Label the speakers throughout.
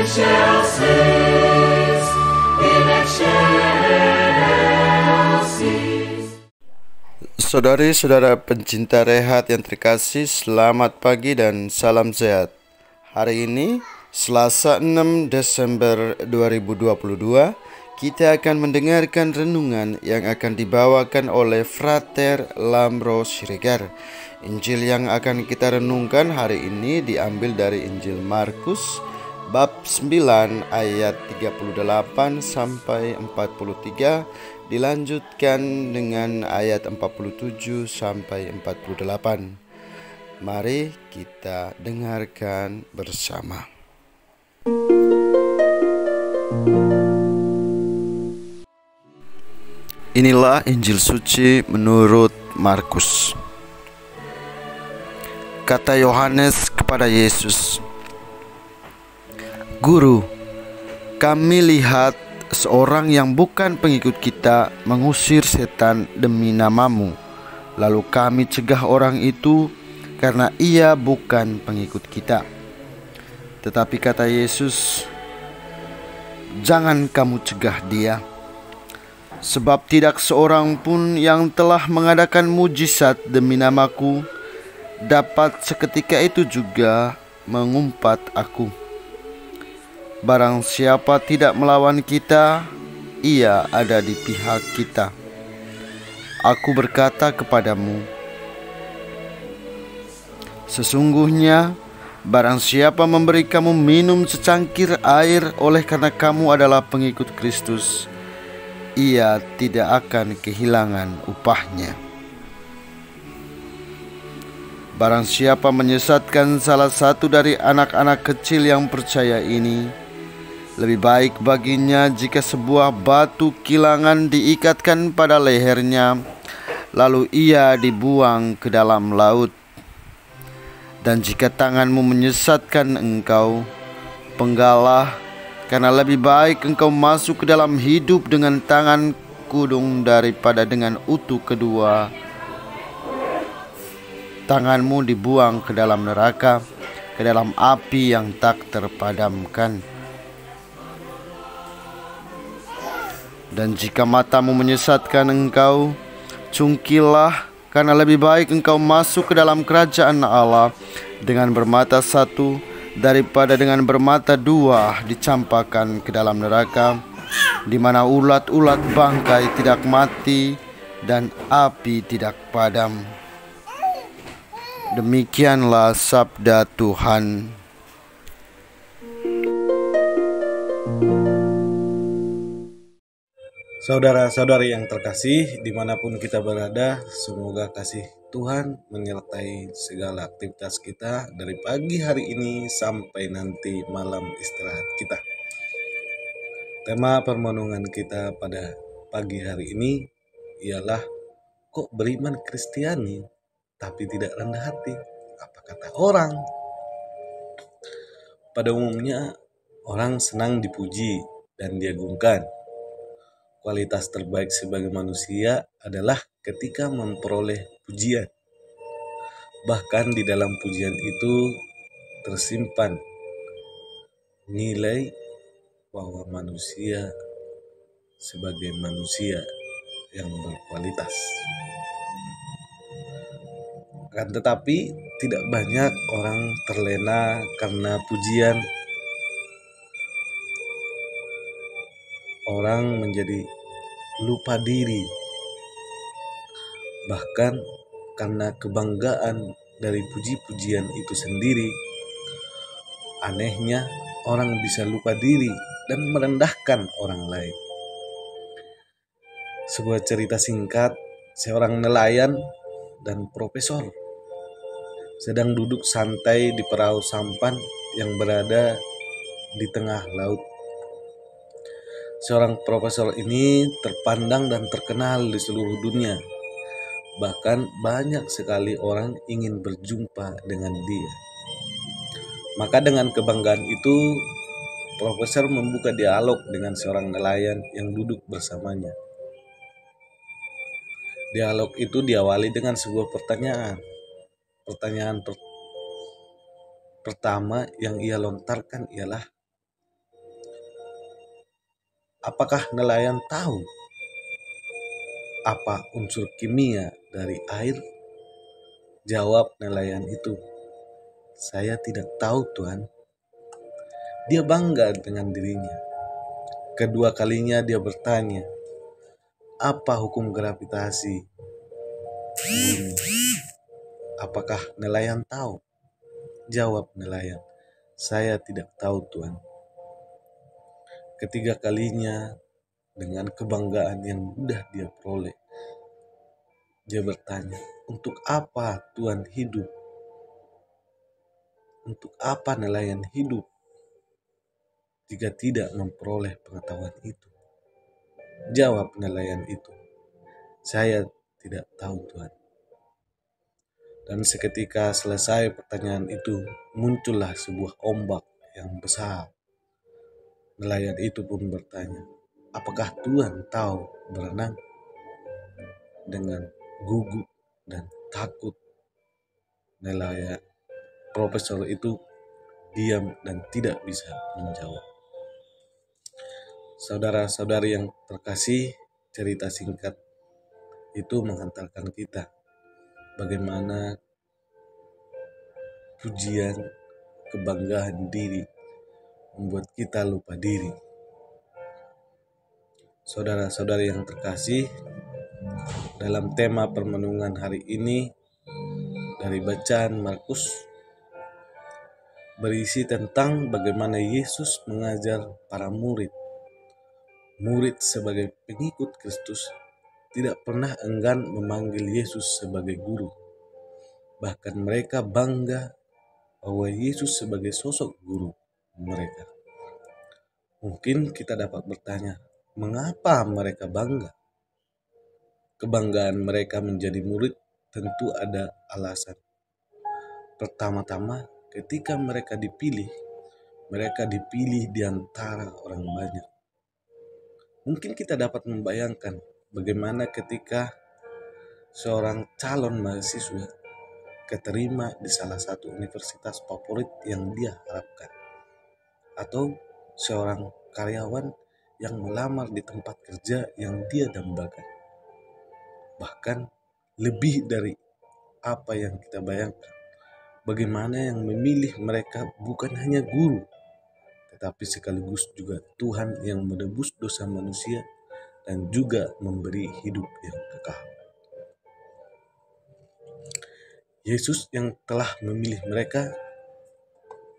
Speaker 1: excelsis, in excelsis.
Speaker 2: Saudari-saudara pencinta rehat yang terkasih, selamat pagi dan salam sehat. Hari ini, Selasa 6 Desember 2022, kita akan mendengarkan renungan yang akan dibawakan oleh Frater Lambro Siregar. Injil yang akan kita renungkan hari ini diambil dari Injil Markus bab 9 ayat 38 sampai 43, dilanjutkan dengan ayat 47 sampai 48. Mari kita dengarkan bersama. Inilah Injil suci menurut Markus. Kata Yohanes kepada Yesus, "Guru, kami lihat seorang yang bukan pengikut kita mengusir setan demi namamu. Lalu kami cegah orang itu karena ia bukan pengikut kita." Tetapi kata Yesus, "Jangan kamu cegah dia. Sebab tidak seorang pun yang telah mengadakan mujizat demi namaku dapat seketika itu juga mengumpat aku. Barang siapa tidak melawan kita, ia ada di pihak kita. Aku berkata kepadamu, sesungguhnya barang siapa memberi kamu minum secangkir air oleh karena kamu adalah pengikut Kristus, ia tidak akan kehilangan upahnya. Barang siapa menyesatkan salah satu dari anak-anak kecil yang percaya ini, lebih baik baginya jika sebuah batu kilangan diikatkan pada lehernya, lalu ia dibuang ke dalam laut. Dan jika tanganmu menyesatkan engkau, penggalah, karena lebih baik engkau masuk ke dalam hidup dengan tangan kudung daripada dengan utuh kedua tanganmu dibuang ke dalam neraka, ke dalam api yang tak terpadamkan. Dan jika matamu menyesatkan engkau, cungkilah, karena lebih baik engkau masuk ke dalam kerajaan Allah dengan bermata satu daripada dengan bermata dua dicampakkan ke dalam neraka, di mana ulat-ulat bangkai tidak mati dan api tidak padam." Demikianlah sabda Tuhan.
Speaker 3: Saudara-saudari yang terkasih, dimanapun kita berada, semoga kasih Tuhan menyertai segala aktivitas kita dari pagi hari ini sampai nanti malam istirahat kita. Tema permenungan kita pada pagi hari ini ialah, kok beriman Kristiani tapi tidak rendah hati? Apa kata orang? Pada umumnya orang senang dipuji dan diagungkan. Kualitas terbaik sebagai manusia adalah ketika memperoleh pujian. Bahkan di dalam pujian itu tersimpan nilai bahwa manusia sebagai manusia yang berkualitas. Akan tetapi tidak banyak orang terlena karena pujian. Orang menjadi lupa diri, bahkan karena kebanggaan dari puji-pujian itu sendiri. Anehnya, orang bisa lupa diri dan merendahkan orang lain. Sebuah cerita singkat, seorang nelayan dan profesor sedang duduk santai di perahu sampan yang berada di tengah laut. Seorang profesor ini terpandang dan terkenal di seluruh dunia. Bahkan banyak sekali orang ingin berjumpa dengan dia. Maka dengan kebanggaan itu, profesor membuka dialog dengan seorang nelayan yang duduk bersamanya. Dialog itu diawali dengan sebuah pertanyaan. Pertanyaan pertama yang ia lontarkan ialah, Apakah nelayan tahu apa unsur kimia dari air? Jawab nelayan itu, "Saya tidak tahu, Tuhan." Dia bangga dengan dirinya. Kedua kalinya dia bertanya, "Apa hukum gravitasi bumi?" Apakah nelayan tahu? Jawab nelayan, "Saya tidak tahu, Tuhan." Ketiga kalinya, dengan kebanggaan yang mudah dia peroleh, dia bertanya, "Untuk apa Tuhan hidup? Untuk apa nelayan hidup jika tidak memperoleh pengetahuan itu?" Jawab nelayan itu, "Saya tidak tahu, Tuhan." Dan seketika selesai pertanyaan itu, muncullah sebuah ombak yang besar. Nelayan itu pun bertanya, "Apakah Tuhan tahu berenang?" Dengan gugup dan takut, nelayan profesor itu diam dan tidak bisa menjawab. Saudara-saudari yang terkasih, cerita singkat itu menghantarkan kita bagaimana pujian, kebanggaan diri membuat kita lupa diri. Saudara-saudari yang terkasih, dalam tema permenungan hari ini dari bacaan Markus berisi tentang bagaimana Yesus mengajar para murid. Murid sebagai pengikut Kristus tidak pernah enggan memanggil Yesus sebagai guru. Bahkan mereka bangga bahwa Yesus sebagai sosok guru mereka. Mungkin kita dapat bertanya, mengapa mereka bangga? Kebanggaan mereka menjadi murid tentu ada alasan. Pertama-tama, ketika mereka dipilih di antara orang banyak. Mungkin kita dapat membayangkan bagaimana ketika seorang calon mahasiswa keterima di salah satu universitas favorit yang dia harapkan, atau seorang karyawan yang melamar di tempat kerja yang dia dambakan. Bahkan lebih dari apa yang kita bayangkan, bagaimana yang memilih mereka bukan hanya guru, tetapi sekaligus juga Tuhan yang menebus dosa manusia dan juga memberi hidup yang kekal. Yesus yang telah memilih mereka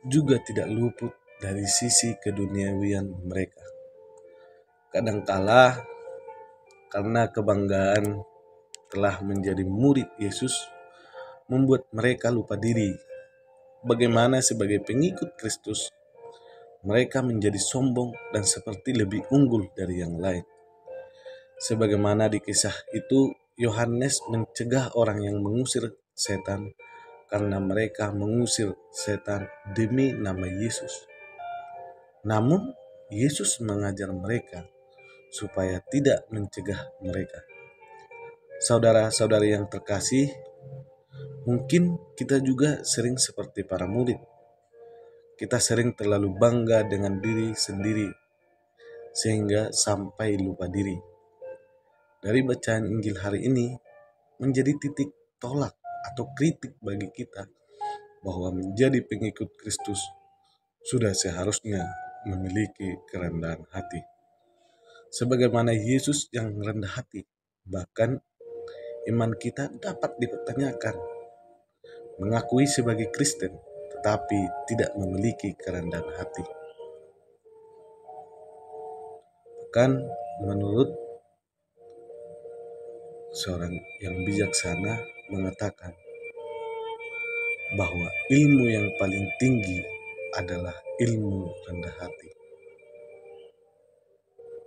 Speaker 3: juga tidak luput dari sisi keduniawian mereka. Kadangkala karena kebanggaan telah menjadi murid Yesus membuat mereka lupa diri. Bagaimana sebagai pengikut Kristus mereka menjadi sombong dan seperti lebih unggul dari yang lain. Sebagaimana di kisah itu, Yohanes mencegah orang yang mengusir setan karena mereka mengusir setan demi nama Yesus. Namun, Yesus mengajar mereka supaya tidak mencegah mereka. Saudara-saudari yang terkasih, mungkin kita juga sering seperti para murid. Kita sering terlalu bangga dengan diri sendiri sehingga sampai lupa diri. Dari bacaan Injil hari ini menjadi titik tolak atau kritik bagi kita bahwa menjadi pengikut Kristus sudah seharusnya memiliki kerendahan hati. Sebagaimana Yesus yang rendah hati, bahkan iman kita dapat dipertanyakan. Mengakui sebagai Kristen tetapi tidak memiliki kerendahan hati. Bahkan menurut seorang yang bijaksana mengatakan bahwa ilmu yang paling tinggi adalah ilmu rendah hati.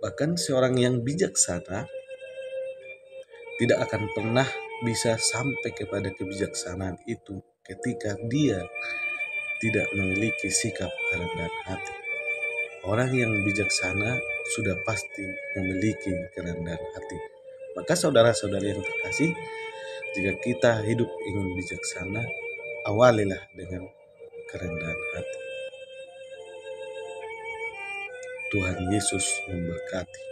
Speaker 3: Bahkan seorang yang bijaksana tidak akan pernah bisa sampai kepada kebijaksanaan itu ketika dia tidak memiliki sikap kerendahan hati. Orang yang bijaksana sudah pasti memiliki kerendahan hati. Maka saudara-saudari yang terkasih, jika kita hidup ingin bijaksana, awalilah dengan kerendahan hati. Tuhan Yesus memberkati.